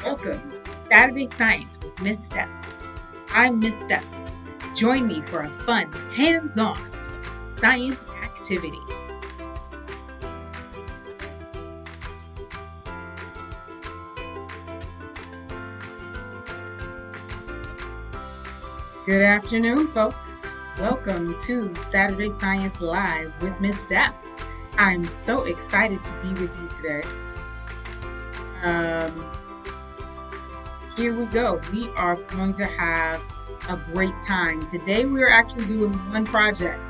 Welcome to Saturday Science with Miss Steph. I'm Miss Steph. Join me for a fun, hands-on science activity. Good afternoon, folks. Welcome to Saturday Science Live with Miss Steph. I'm so excited to be with you today. Here we go. We are going to have a great time. Today we're actually doing one project,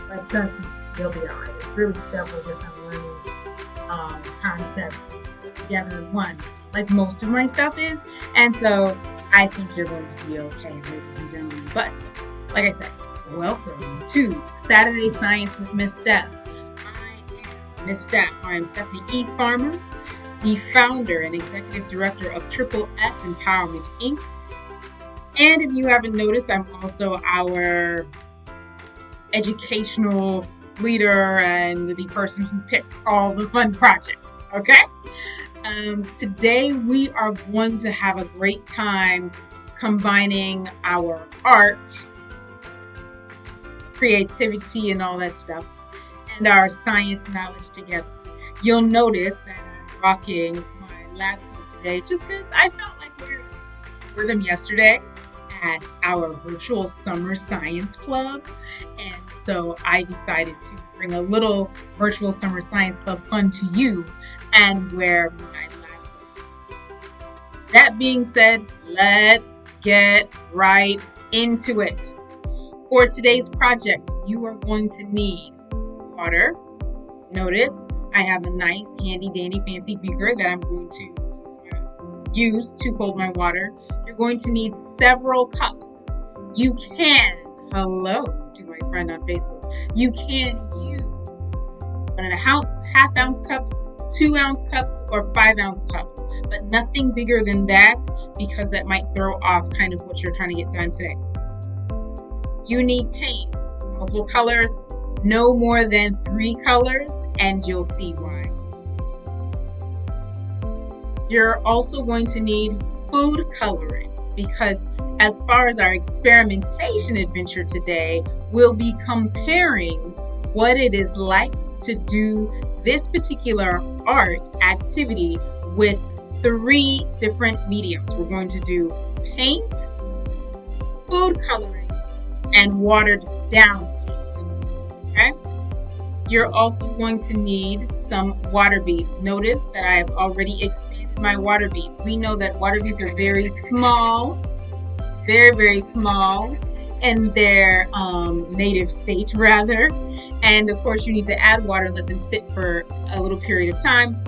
but trust me, you'll be alright. It's really several different learning concepts together in one, like most of my stuff is. And so I think you're going to be okay, ladies and gentlemen. But like I said, welcome to Saturday Science with Miss Steph. I am Miss Steph. I am Stephanie E. Farmer, the founder and executive director of Triple F Empowerment, Inc. And if you haven't noticed, I'm also our educational leader and the person who picks all the fun projects, okay? Today we are going to have a great time combining our art, creativity, and all that stuff, and our science knowledge together. You'll notice that I'm rocking my lab coat today just because I felt like wearing them yesterday at our virtual summer science club, and so I decided to bring a little virtual summer science club fun to you and wear my lab coat. That being said, let's get right into it. For today's project, you are going to need water. Notice I have a nice handy dandy fancy beaker that I'm going to use to hold my water. You're going to need several cups. You can, hello to my friend on Facebook, you can use 1.5 half-ounce cups, 2-ounce cups, or 5-ounce cups, but nothing bigger than that because that might throw off kind of what you're trying to get done today. You need paint, multiple colors, no more than 3 colors, and you'll see why. You're also going to need food coloring because as far as our experimentation adventure today, we'll be comparing what it is like to do this particular art activity with 3 different mediums. We're going to do paint, food coloring, and watered down paint. Okay? You're also going to need some water beads. Notice that I have already expanded my water beads. We know that water beads are very small, very small in their native state rather. And of course you need to add water, let them sit for a little period of time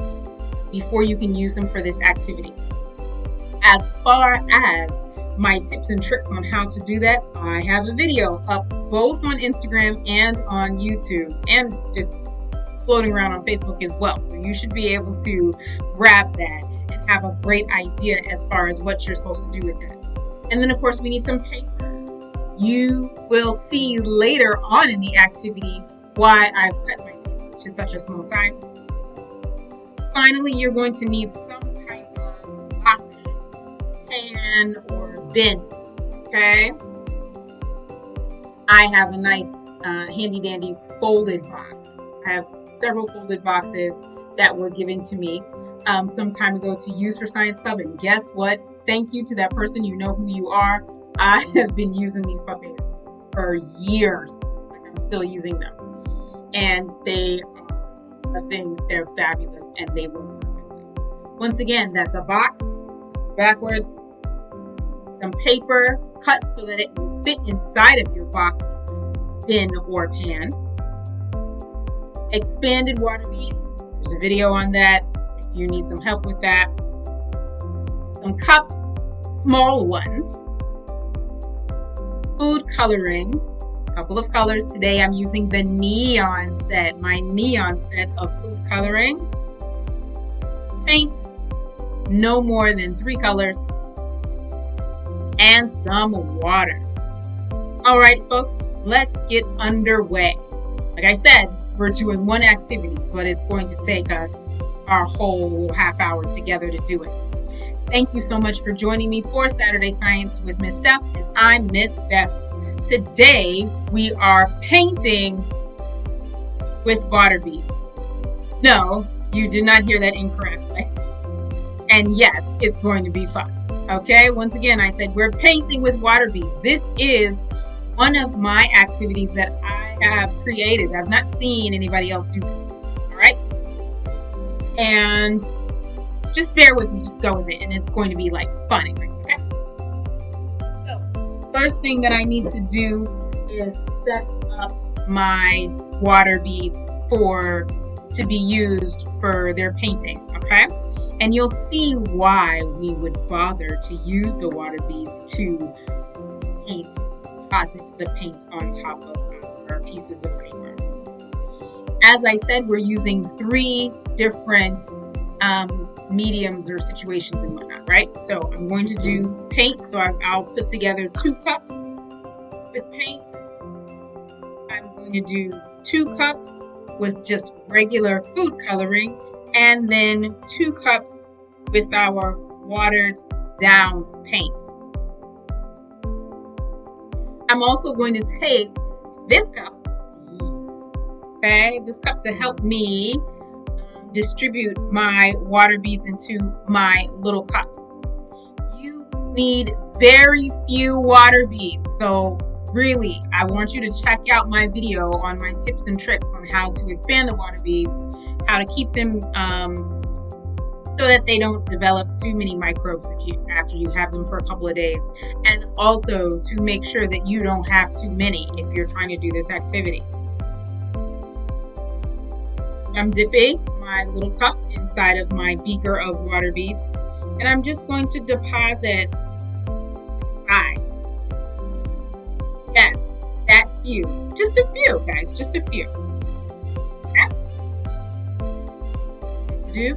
before you can use them for this activity. As far as my tips and tricks on how to do that, I have a video up both on Instagram and on YouTube, and it's floating around on Facebook as well. So you should be able to grab that and have a great idea as far as what you're supposed to do with that. And then of course we need some paper. You will see later on in the activity why I've cut my paper to such a small size. Finally, you're going to need some type of box, pan, or bin. Okay? I have a nice handy dandy folded box. I have several folded boxes that were given to me some time ago to use for Science Club, and guess what? Thank you to that person. You know who you are. I have been using these puppies for years. Like, I'm still using them. And they are, they're fabulous and they work perfectly. Once again, that's a box, backwards, some paper cut so that it will fit inside of your box, bin, or pan. Expanded water beads. There's a video on that if you need some help with that. Some cups, small ones. Food coloring, a couple of colors. Today I'm using the neon set, my neon set of food coloring. Paint, no more than 3 colors. And some water. All right, folks, let's get underway. Like I said, we're doing one activity, but it's going to take us our whole half hour together to do it. Thank you so much for joining me for Saturday Science with Miss Steph, and I'm Miss Steph. Today we are painting with water beads. No, you did not hear that incorrectly. And yes, it's going to be fun. Okay, once again, I said we're painting with water beads. This is one of my activities that I have created. I've not seen anybody else do this. All right, and just bear with me, just go with it, and it's going to be like fun. Okay, so first thing that I need to do is set up my water beads to be used for their painting. Okay, and you'll see why we would bother to use the water beads to deposit the paint on top of our pieces of paper. As I said, we're using 3 different mediums or situations and whatnot, right? So I'm going to do paint. So I'll put together 2 cups with paint. I'm going to do 2 cups with just regular food coloring, and then 2 cups with our watered down paint. I'm also going to take this cup, okay, this cup to help me distribute my water beads into my little cups. You need very few water beads, so really I want you to check out my video on my tips and tricks on how to expand the water beads, how to keep them so that they don't develop too many microbes after you have them for a couple of days, and also to make sure that you don't have too many if you're trying to do this activity. I'm dipping my little cup inside of my beaker of water beads, and I'm just going to deposit that few, just a few, guys, just a few. Okay? Do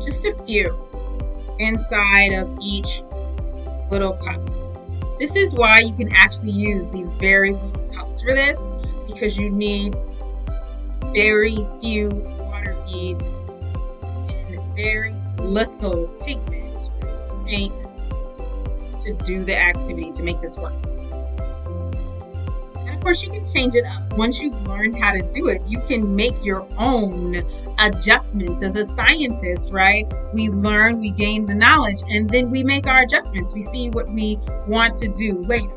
just a few inside of each little cup. This is why you can actually use these very little cups for this, because you need very few water beads and very little pigment paint to do the activity, to make this work. And of course, you can change it up. Once you've learned how to do it, you can make your own adjustments. As a scientist, right? We learn, we gain the knowledge, and then we make our adjustments. We see what we want to do later.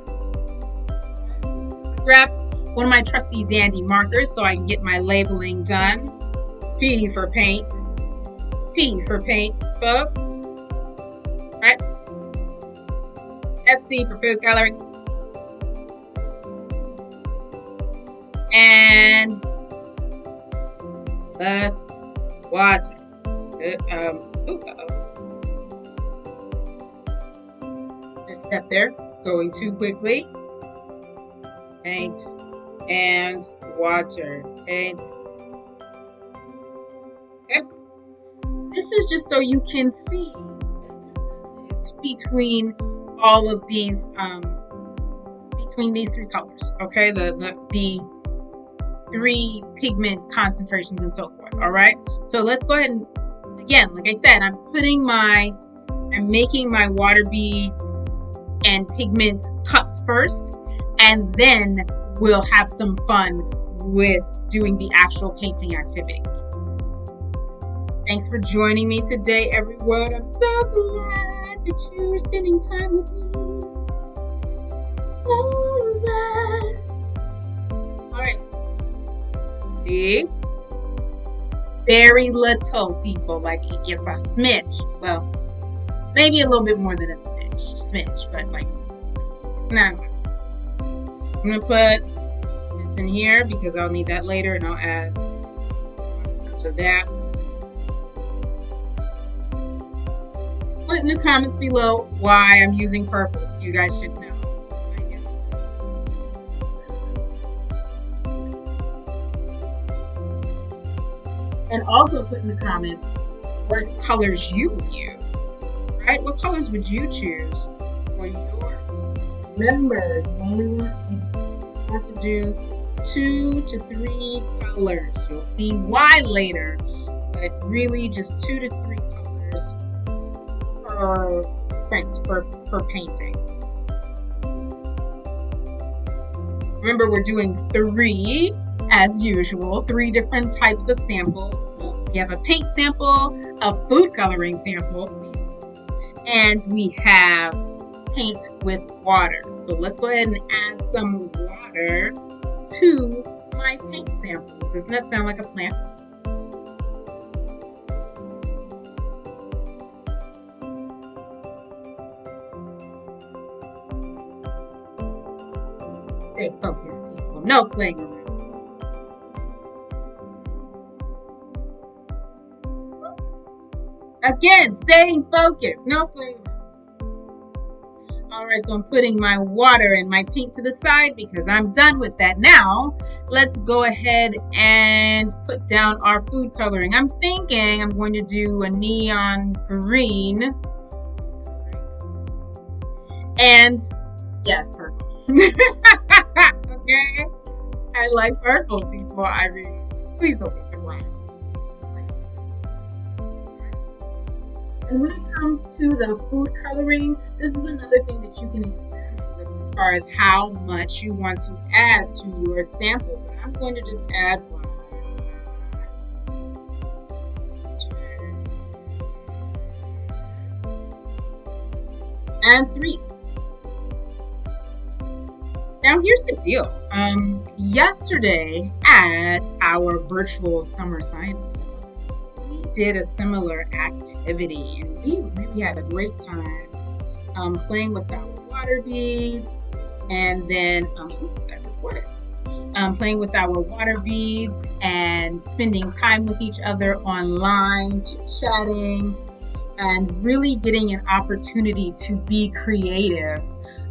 Grab one of my trusty dandy markers so I can get my labeling done. P for paint. P for paint, folks. Right? FC for food coloring. And plus water. A step there, going too quickly. Paint and water. Paint. Okay. This is just so you can see between all of these, between these 3 colors. Okay, the 3 pigment concentrations and so forth. All right, so let's go ahead and, again, like I said, I'm making my water bead and pigment cups first, and then we'll have some fun with doing the actual painting activity. Thanks for joining me today, everyone. I'm so glad that you're spending time with me. So glad. All right. See? Very little, people. Like, it's a smidge. Well, maybe a little bit more than a smidge, but like, nah. I'm gonna put this in here because I'll need that later, and I'll add to that. Put in the comments below why I'm using purple. You guys should know. And also put in the comments what colors you would use, right? What colors would you choose for your? Remember, you only want to do 2 to 3 colors. You'll see why later, but really just 2 to 3 colors per per print, per painting. Remember, we're doing 3, as usual, 3 different types of samples. We have a paint sample, a food coloring sample, and we have paint with water. So let's go ahead and add some water to my paint samples. Doesn't that sound like a plan? Stay focused, people. No playing around. Again, staying focused. No playing around. All right, so I'm putting my water and my paint to the side because I'm done with that. Now, let's go ahead and put down our food coloring. I'm thinking I'm going to do a neon green. And yes, purple. Okay? I like purple, people. I really, please don't be surprised. And when it comes to the food coloring, this is another thing that you can experiment with as far as how much you want to add to your sample. But I'm going to just add 1, 2, and 3. Now here's the deal. Yesterday at our virtual summer science club, we did a similar activity and we really had a great time playing with our water beads, and then playing with our water beads and spending time with each other online, chit-chatting, and really getting an opportunity to be creative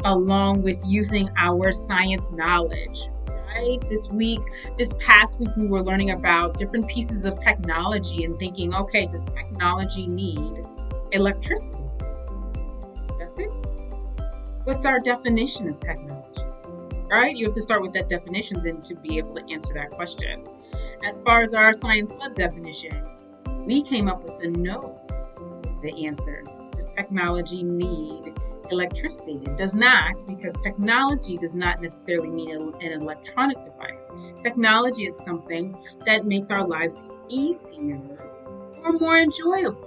along with using our science knowledge, right? This past week, we were learning about different pieces of technology and thinking, okay, does technology need electricity? That's it. What's our definition of technology, right? You have to start with that definition then to be able to answer that question. As far as our science club definition, we came up with the answer. Does technology need electricity? It does not, because technology does not necessarily mean an electronic device. Technology is something that makes our lives easier or more enjoyable.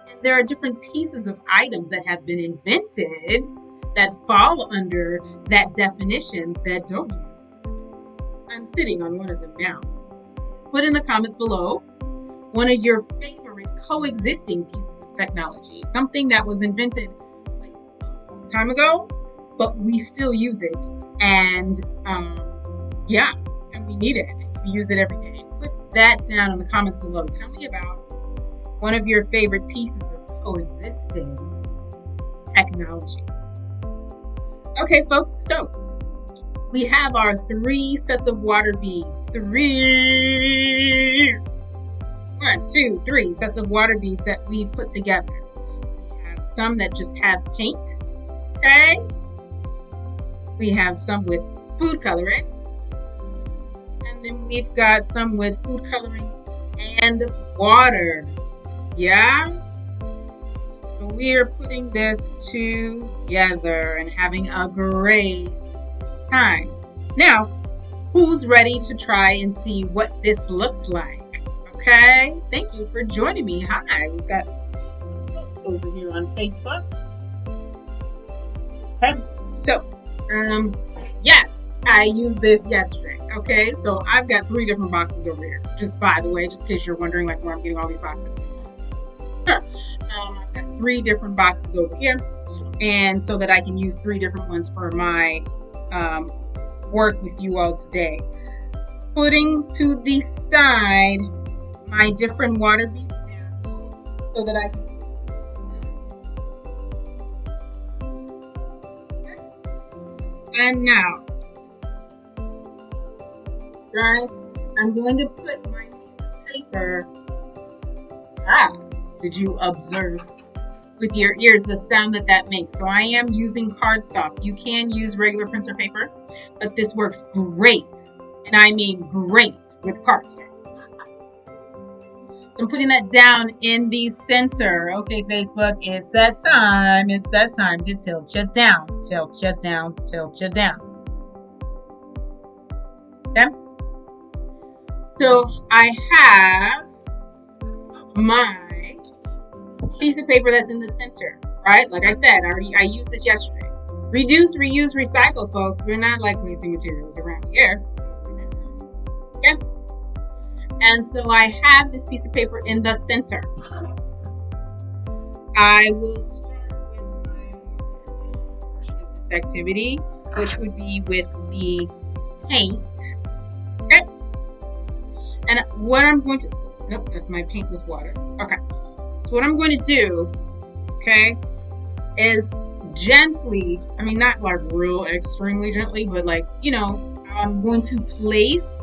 And there are different pieces of items that have been invented that fall under that definition that don't. I'm sitting on one of them now. Put in the comments below one of your favorite coexisting pieces of technology, something that was invented time ago, but we still use it, and and we need it. We use it every day. Put that down in the comments below. Tell me about one of your favorite pieces of coexisting technology. Okay, folks, so we have our 3 sets of water beads. 1, 2, 3 sets of water beads that we put together. We have some that just have paint. Okay, we have some with food coloring, and then we've got some with food coloring and water. Yeah, so we are putting this together and having a great time. Now, who's ready to try and see what this looks like? Okay, thank you for joining me. Hi, we've got over here on Facebook. Okay, so, I used this yesterday, okay? So I've got 3 different boxes over here, just by the way, just in case you're wondering like where I'm getting all these boxes. Sure. I've got 3 different boxes over here, and so that I can use 3 different ones for my work with you all today. Putting to the side my different water bead samples so that I can And now, right, I'm going to put my piece of paper. Did you observe with your ears the sound that makes? So I am using cardstock. You can use regular printer paper, but this works great, and I mean great, with cardstock. So I'm putting that down in the center. Okay, Facebook, it's that time. It's that time to tilt you down. Tilt you down. Tilt you down. Okay? So I have my piece of paper that's in the center, right? Like I said, I used this yesterday. Reduce, reuse, recycle, folks. We're not like wasting materials around here. Okay? And so I have this piece of paper in the center. I will start with my portion of this activity, which would be with the paint. Okay? And what I'm going to, nope, that's my paint with water. Okay. So what I'm going to do, okay, is gently, I mean, not like real extremely gently, but like, you know, I'm going to place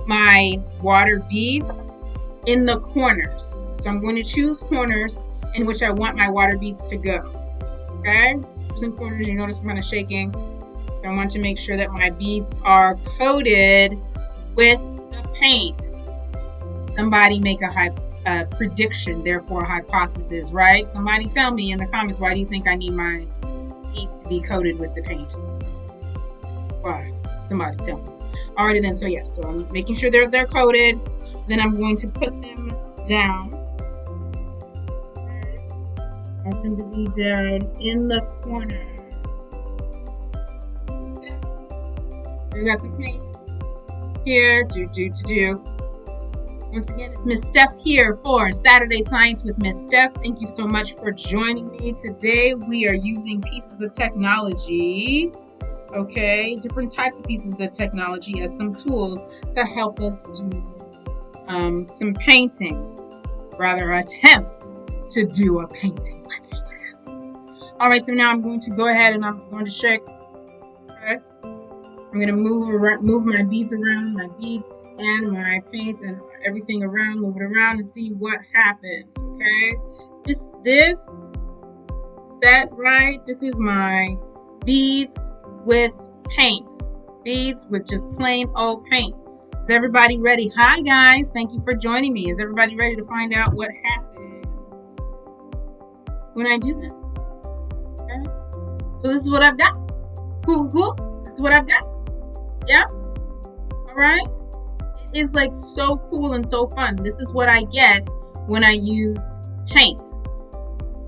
my water beads in the corners. So I'm going to choose corners in which I want my water beads to go. Okay? Choosing corners, you notice I'm kind of shaking. So I want to make sure that my beads are coated with the paint. Somebody make a prediction, therefore a hypothesis, right? Somebody tell me in the comments, why do you think I need my beads to be coated with the paint? Why? Somebody tell me. Alrighty then, so yes, so I'm making sure they're coated. Then I'm going to put them down. I want them to be down in the corner. We got the paint here. Do. Once again, it's Miss Steph here for Saturday Science with Miss Steph. Thank you so much for joining me today. We are using pieces of technology. Okay, different types of pieces of technology as some tools to help us do some painting, rather attempt to do a painting. Let's see what happens. All right, so now I'm going to go ahead and I'm going to shake. Okay, I'm going to move my beads around, my beads and my paint and everything around, move it around and see what happens. Okay, this set right. This is my beads with paint. Beads with just plain old paint. Is everybody ready? Hi guys, thank you for joining me. Is everybody ready to find out what happens when I do that? Okay. So this is what I've got. This is what I've got. Yeah? Alright? It is like so cool and so fun. This is what I get when I use paint.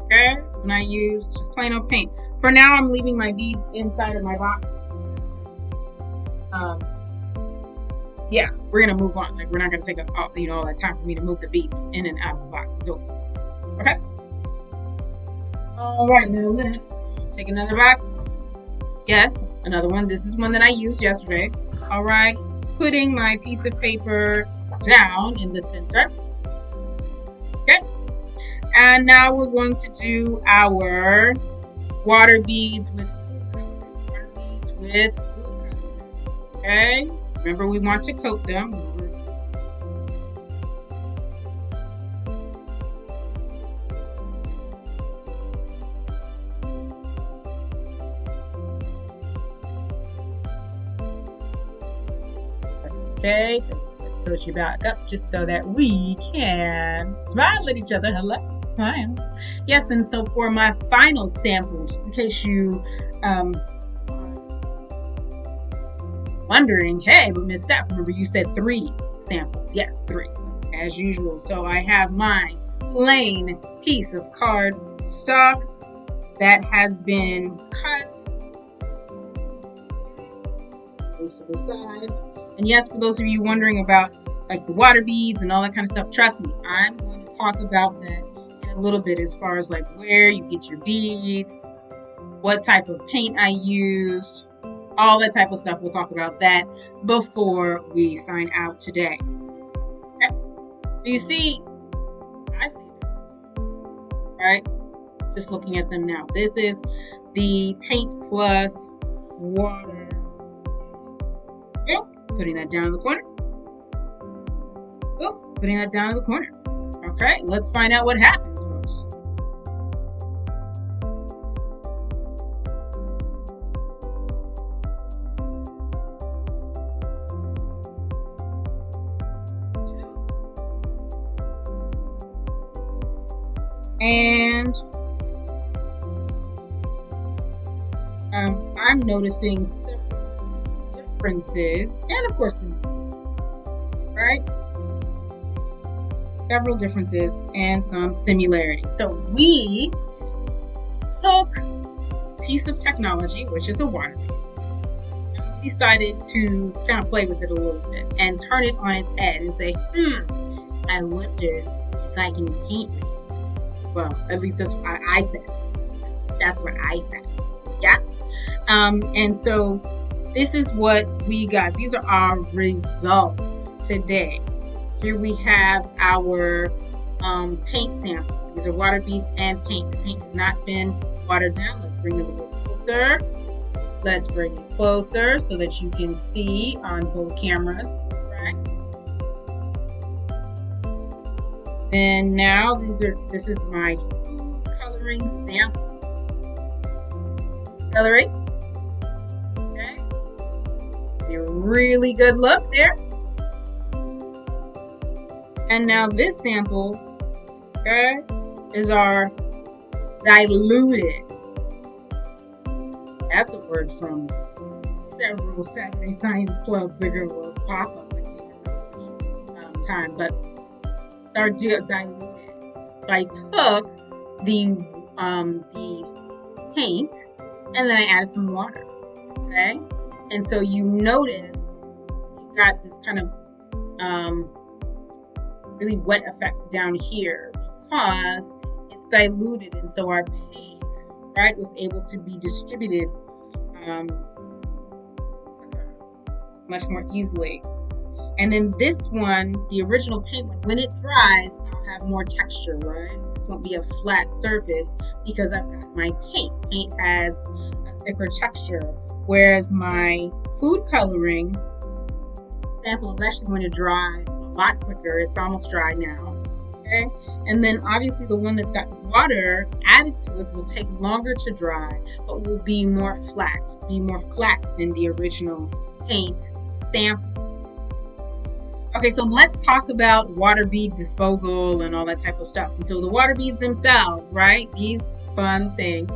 Okay? When I use just plain old paint. For now, I'm leaving my beads inside of my box. Yeah, we're gonna move on. Like, we're not gonna take all that time for me to move the beads in and out of the box. So, okay. All right, now let's take another box. Yes, another one. This is one that I used yesterday. All right, putting my piece of paper down in the center. Okay, and now we're going to do our water beads with food coloring. Okay, remember we want to coat them. Okay, let's tilt you back up just so that we can smile at each other. Hello, smile. Yes, and so for my final sample, just in case you wondering, hey, but Miss Steph, remember you said 3 samples. Yes, 3, as usual. So I have my plain piece of cardstock that has been cut. This to the side. And yes, for those of you wondering about like the water beads and all that kind of stuff, trust me, I'm going to talk about that in a little bit as far as like where you get your beads, what type of paint I used, all that type of stuff. We'll talk about that before we sign out today. Okay. So you see, I see them, right? Just looking at them now. This is the paint plus water. Okay. Putting that down in the corner. Oh, putting that down in the corner. Okay, let's find out what happens, folks. And I'm noticing several differences, and of course, right? Several differences and some similarities. So we took a piece of technology, which is a water bead, and we decided to kind of play with it a little bit and turn it on its head and say, I wonder if I can paint with it. Well, at least that's what I said. That's what I said. Yeah. And so this is what we got. These are our results today. Here we have our paint sample. These are water beads and paint. The paint has not been watered down. Let's bring them a little closer. Let's bring it closer so that you can see on both cameras. Right? And now this is my food coloring sample. Coloring. Okay. A really good look there. And now this sample, okay, is our diluted. That's a word from several Saturday Science clubs ago, or pop up time, but our diluted. So I took the paint and then I added some water. Okay, and so you notice you got this kind of really wet effect down here because it's diluted, and so our paint, right, was able to be distributed much more easily. And then this one, the original paint, when it dries, I'll have more texture, right? This won't be a flat surface because I've got my paint. Paint has a thicker texture, whereas my food coloring sample is actually going to dry a lot quicker. It's almost dry now. Okay, and then obviously the one that's got water added to it will take longer to dry, but will be more flat than the original paint sample. Okay, so let's talk about water bead disposal and all that type of stuff. And so the water beads themselves, right? These fun things.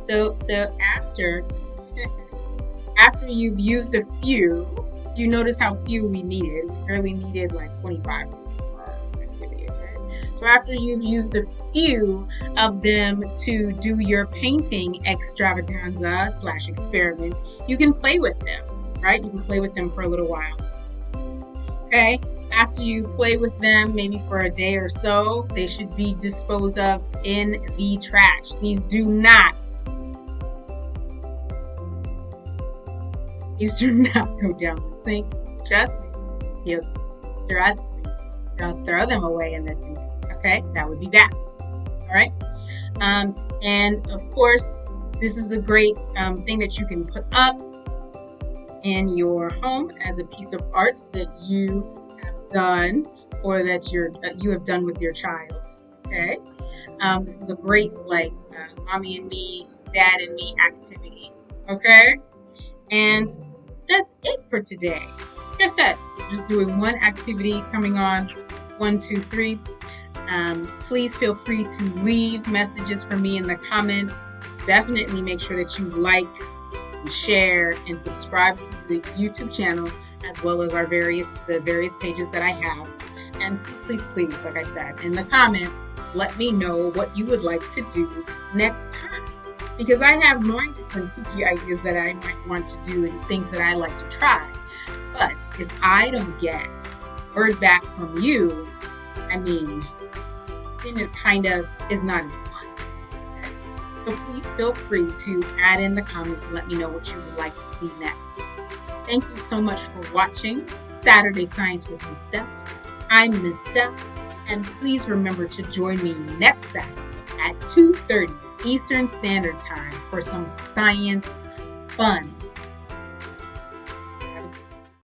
So after you've used a few, you notice how few we needed. We barely needed like 25. So after you've used a few of them to do your painting extravaganza / experiment, you can play with them, right? You can play with them for a little while. Okay, after you play with them, maybe for a day or so, they should be disposed of in the trash. These do not go down the sink. Trust me. Don't throw them away in the sink. Okay, that would be bad. All right. And of course, this is a great thing that you can put up in your home as a piece of art that you have done, or that you have done with your child. Okay. This is a great mommy and me, dad and me activity. Okay. And that's it for today. Like I said, we're just doing one activity coming on 1, 2, 3. Please feel free to leave messages for me in the comments. Definitely make sure that you like and share and subscribe to the YouTube channel, as well as the various pages that I have. And please, like I said, in the comments, let me know what you would like to do next time. Because I have my different kooky ideas that I might want to do and things that I like to try. But if I don't get word back from you, then it kind of is not as fun. Okay? So please feel free to add in the comments and let me know what you would like to see next. Thank you so much for watching Saturday Science with Ms. Steph. I'm Ms. Steph, and please remember to join me next Saturday at 2:30 Eastern Standard Time for some science fun.